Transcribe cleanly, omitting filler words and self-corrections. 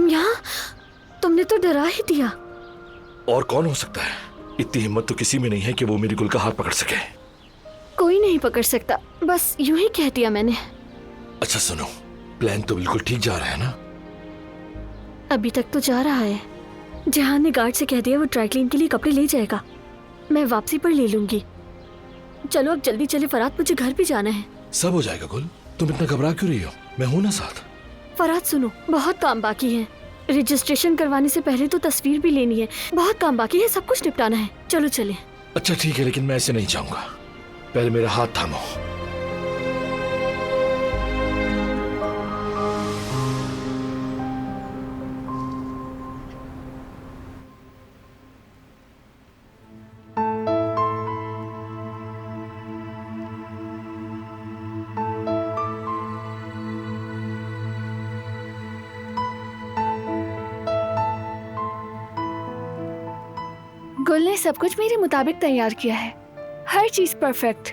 तुम यहाँ? तुमने तो डरा ही दिया। और कौन हो सकता है? इतनी हिम्मत तो किसी में नहीं है कि वो मेरी गुल का हाथ पकड़ सके। कोई नहीं पकड़ सकता, बस यूं ही कह दिया मैंने। अच्छा सुनो, प्लान तो बिल्कुल ठीक जा रहा है ना? अभी तक तो जा रहा है। जहान ने गार्ड से कह दिया वो ड्राई क्लीन के लिए कपड़े ले जाएगा, मैं वापसी पर ले लूंगी। चलो अब जल्दी चले फराद, मुझे घर भी जाना है। सब हो जाएगा गुल, तुम इतना घबरा क्यों रही हो? मैं हूं ना साथ। फराद सुनो, बहुत काम बाकी है। रजिस्ट्रेशन करवाने से पहले तो तस्वीर भी लेनी है, बहुत काम बाकी है, सब कुछ निपटाना है। चलो चले। अच्छा ठीक है, लेकिन मैं ऐसे नहीं जाऊंगा। पहले मेरा हाथ थामो। गुल ने सब कुछ मेरे मुताबिक तैयार किया है, हर चीज परफेक्ट।